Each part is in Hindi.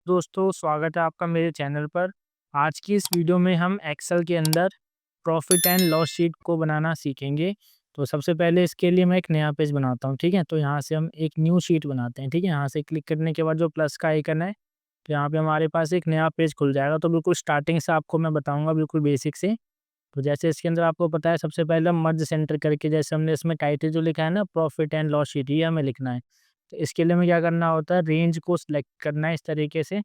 दोस्तों, स्वागत है आपका मेरे चैनल पर। आज की इस वीडियो में हम एक्सेल के अंदर प्रॉफ़िट एंड लॉस शीट को बनाना सीखेंगे। तो सबसे पहले इसके लिए मैं एक नया पेज बनाता हूँ, ठीक है? तो यहाँ से हम एक न्यू शीट बनाते हैं, ठीक है? यहाँ से क्लिक करने के बाद जो प्लस का आइकन है, तो यहाँ पे हमारे पास एक नया पेज खुल जाएगा। तो बिल्कुल स्टार्टिंग से आपको मैं बताऊँगा, बिल्कुल बेसिक से। तो जैसे इसके अंदर आपको पता है, सबसे पहले मर्ज सेंटर करके, जैसे हमने इसमें टाइटल जो लिखा है ना, प्रॉफ़िट एंड लॉस शीट, ये हमें लिखना है। तो इसके लिए हमें क्या करना होता है, रेंज को सिलेक्ट करना है इस तरीके से।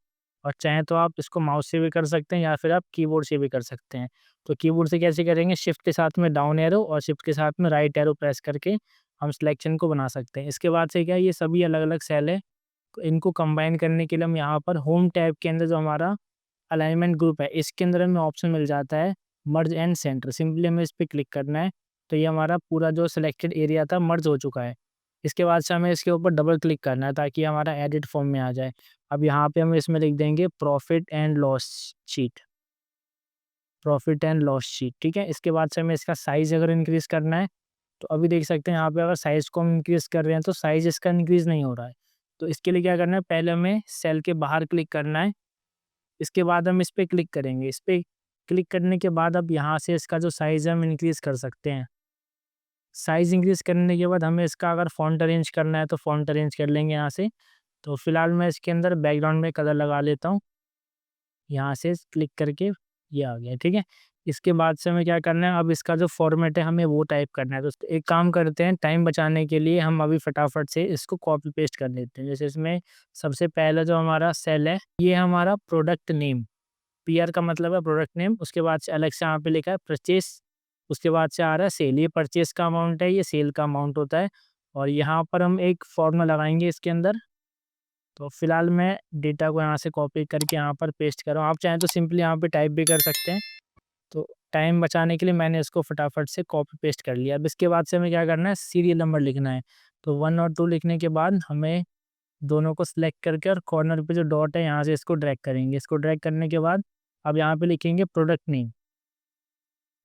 और चाहें तो आप इसको माउस से भी कर सकते हैं या फिर आप कीबोर्ड से भी कर सकते हैं। तो कीबोर्ड से कैसे करेंगे, शिफ्ट के साथ में डाउन एरो और शिफ्ट के साथ में राइट एरो प्रेस करके हम सिलेक्शन को बना सकते हैं। इसके बाद से क्या है, ये सभी अलग-अलग सेल है, तो इनको कंबाइन करने के लिए हम यहाँ पर होम टैब के अंदर जो हमारा अलाइनमेंट ग्रुप है, इसके अंदर हमें ऑप्शन मिल जाता है मर्ज एंड सेंटर। सिंपली हमें इस पे क्लिक करना है, तो ये हमारा पूरा जो सिलेक्टेड एरिया था मर्ज हो चुका है। इसके बाद से हमें इसके ऊपर डबल क्लिक करना है ताकि हमारा एडिट फॉर्म में आ जाए। अब यहाँ पे हम इसमें लिख देंगे profit and loss sheet, profit and loss sheet, ठीक है? इसके बाद से हमें इसका साइज़ अगर इंक्रीज़ करना है, तो अभी देख सकते हैं यहाँ पे अगर साइज़ को हम इंक्रीज़ कर रहे हैं तो साइज़ इसका इंक्रीज़ नहीं हो रहा है। तो इसके लिए क्या करना है, पहले हमें सेल के बाहर क्लिक करना है। इसके बाद हम इस पे क्लिक करेंगे। इस पे क्लिक करने के बाद अब यहाँ से इसका जो साइज़ है हम इंक्रीज़ कर सकते हैं। साइज़ इंक्रीज़ करने के बाद हमें इसका अगर फ़ॉन्ट अरेंज करना है तो फ़ॉन्ट अरेंज कर लेंगे यहाँ से। तो फिलहाल मैं इसके अंदर बैकग्राउंड में कलर लगा लेता हूँ। यहाँ से क्लिक करके ये आ गया, ठीक है? इसके बाद से हमें क्या करना है, अब इसका जो फ़ॉर्मेट है हमें वो टाइप करना है। तो एक काम करते हैं, टाइम बचाने के लिए हम अभी फटाफट से इसको कॉपी पेस्ट कर लेते हैं। जैसे इसमें सबसे पहला जो हमारा सेल है, ये हमारा प्रोडक्ट नेम, पीआर का मतलब है प्रोडक्ट नेम। उसके बाद से अलग से यहाँ पे लिखा है परचेस, उसके बाद से आ रहा है सेल। ये परचेस का अमाउंट है, ये सेल का अमाउंट होता है। और यहाँ पर हम एक फॉर्मूला लगाएँगे इसके अंदर। तो फिलहाल मैं डेटा को यहाँ से कॉपी करके यहाँ पर पेस्ट कर रहा हूँ। आप चाहें तो सिंपली यहाँ पे टाइप भी कर सकते हैं। तो टाइम बचाने के लिए मैंने इसको फटाफट से कॉपी पेस्ट कर लिया। अब इसके बाद से हमें क्या करना है, सीरियल नंबर लिखना है। तो 1 और 2 लिखने के बाद हमें दोनों को सिलेक्ट करके और कॉर्नर पे जो डॉट है यहाँ से इसको ड्रैग करेंगे। इसको ड्रैग करने के बाद अब यहाँ पे लिखेंगे प्रोडक्ट नेम।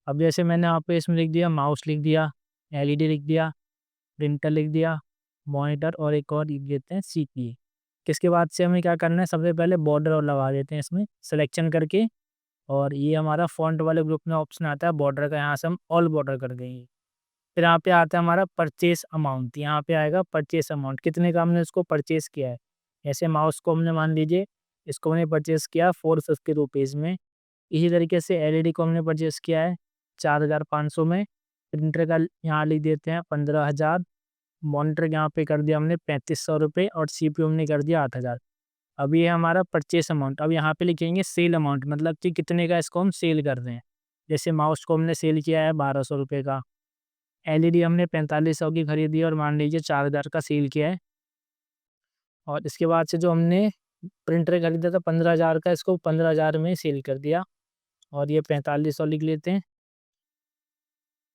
अब जैसे मैंने यहाँ पे इसमें लिख दिया, माउस लिख दिया, एलईडी लिख दिया, प्रिंटर लिख दिया, मॉनिटर और एक और लिख देते हैं सीपीयू। इसके बाद से हमें क्या करना है, सबसे पहले बॉर्डर और लगा देते हैं इसमें सिलेक्शन करके। और ये हमारा फ़ॉन्ट वाले ग्रुप में ऑप्शन आता है बॉर्डर का, यहाँ से हम ऑल बॉर्डर कर देंगे। फिर यहाँ पे आता है हमारा परचेज़ अमाउंट, यहाँ पे आएगा परचेज़ अमाउंट, कितने का हमने इसको परचेज़ किया है। ऐसे माउस को हमने मान लीजिए इसको हमने परचेज़ किया 450 रुपीज़ में। इसी तरीके से एलईडी को हमने परचेज़ किया है 4500 में। प्रिंटर का यहाँ लिख देते हैं 15,000। मॉनिटर यहाँ पे कर दिया हमने 3500 रुपये और सीपीयू हमने कर दिया 8,000। अब ये हमारा परचेस अमाउंट। अब यहाँ पे लिखेंगे सेल अमाउंट, मतलब कि कितने का इसको हम सेल कर रहे हैं। जैसे माउस को हमने सेल किया है 1200 रुपये का, एलईडी हमने 4500 की खरीदी और मान लीजिए 4000 का सेल किया है। और इसके बाद से जो हमने प्रिंटर खरीदा था 15,000 का, इसको 15,000 में सेल कर दिया। और ये 4500 लिख लेते हैं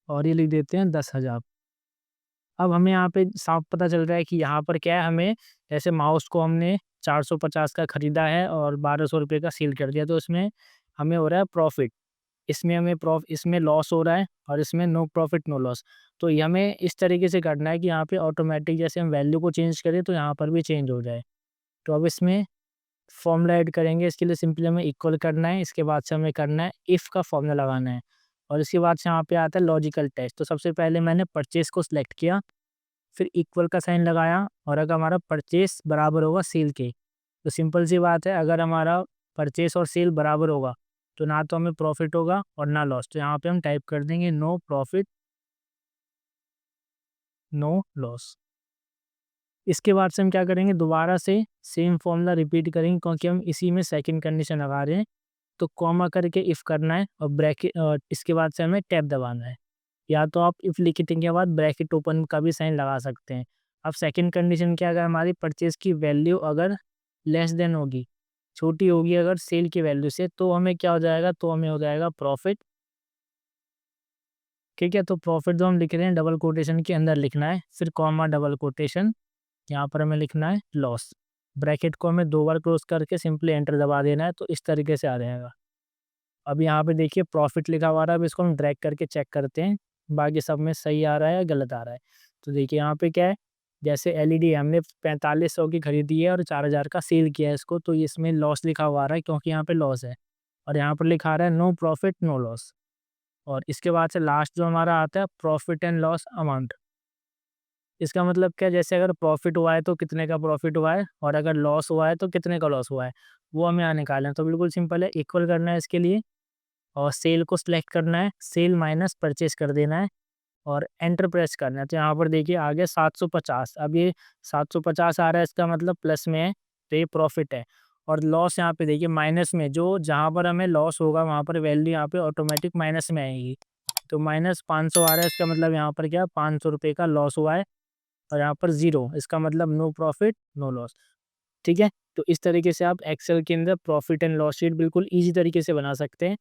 और ये लिख देते हैं 10,000। अब हमें यहाँ पे साफ पता चल रहा है कि यहाँ पर क्या है, हमें जैसे माउस को हमने 450 का खरीदा है और 1200 रुपये का सेल कर दिया, तो इसमें हमें हो रहा है प्रॉफिट। इसमें हमें इसमें लॉस हो रहा है और इसमें नो प्रॉफिट नो लॉस। तो ये हमें इस तरीके से करना है कि यहाँ पे ऑटोमेटिक जैसे हम वैल्यू को चेंज करें तो यहाँ पर भी चेंज हो जाए। तो अब इसमें फॉर्मूला ऐड करेंगे, इसके लिए सिंपली हमें इक्वल करना है। इसके बाद से हमें करना है इफ़ का फॉर्मूला लगाना है। और इसके बाद से यहाँ पे आता है लॉजिकल टेस्ट। तो सबसे पहले मैंने परचेस को सिलेक्ट किया, फिर इक्वल का साइन लगाया और अगर हमारा परचेस बराबर होगा सेल के, तो सिंपल सी बात है, अगर हमारा परचेस और सेल बराबर होगा तो ना तो हमें प्रॉफिट होगा और ना लॉस। तो यहाँ पे हम टाइप कर देंगे नो प्रॉफिट नो लॉस। इसके बाद से हम क्या करेंगे, दोबारा से सेम फॉर्मूला रिपीट करेंगे क्योंकि हम इसी में सेकंड कंडीशन लगा रहे हैं। तो कॉमा करके इफ़ करना है और ब्रैकेट, और इसके बाद से हमें टैब दबाना है। या तो आप इफ़ लिखने के बाद ब्रैकेट ओपन का भी साइन लगा सकते हैं। अब सेकंड कंडीशन क्या है, अगर हमारी परचेज़ की वैल्यू अगर लेस देन होगी, छोटी होगी अगर सेल की वैल्यू से, तो हमें क्या हो जाएगा, तो हमें हो जाएगा प्रॉफिट। ठीक है? तो प्रॉफिट जो हम लिख रहे हैं डबल कोटेशन के अंदर लिखना है, फिर कॉमा डबल कोटेशन, यहाँ पर हमें लिखना है लॉस। ब्रैकेट को हमें 2 बार क्लोज़ करके सिंपली एंटर दबा देना है, तो इस तरीके से आ जाएगा। अब यहाँ पे देखिए प्रॉफिट लिखा हुआ आ रहा है, अब इसको हम ड्रैग करके चेक करते हैं, बाकी सब में सही आ रहा है या गलत आ रहा है। तो देखिए यहाँ पे क्या है, जैसे एलईडी हमने 4500 की खरीदी है और 4000 का सेल किया है इसको, तो इसमें लॉस लिखा हुआ आ रहा है क्योंकि यहाँ पे लॉस है, और यहाँ पर लिखा आ रहा है नो प्रॉफिट नो लॉस। और इसके बाद से लास्ट जो हमारा आता है प्रॉफिट एंड लॉस अमाउंट। इसका मतलब क्या, जैसे अगर प्रॉफिट हुआ है तो कितने का प्रॉफिट हुआ है, और अगर लॉस हुआ है तो कितने का लॉस हुआ है, वो हमें यहाँ निकालना है। तो बिल्कुल सिंपल है, इक्वल करना है इसके लिए और सेल को सिलेक्ट करना है, सेल माइनस परचेज कर देना है और एंटर प्रेस करना है। तो यहाँ पर देखिए आ गया 750। अब ये 750 आ रहा है, इसका मतलब प्लस में है, तो ये प्रॉफिट है। और लॉस यहाँ पे देखिए माइनस में, जो जहाँ पर हमें लॉस होगा वहाँ पर वैल्यू यहाँ पे ऑटोमेटिक माइनस में आएगी। तो माइनस 500 आ रहा है, इसका मतलब यहाँ पर क्या 500 रुपये का लॉस हुआ है, और यहाँ पर ज़ीरो, इसका मतलब नो प्रॉफिट नो लॉस। ठीक है? तो इस तरीके से आप एक्सेल के अंदर प्रॉफिट एंड लॉस शीट बिल्कुल ईज़ी तरीके से बना सकते हैं।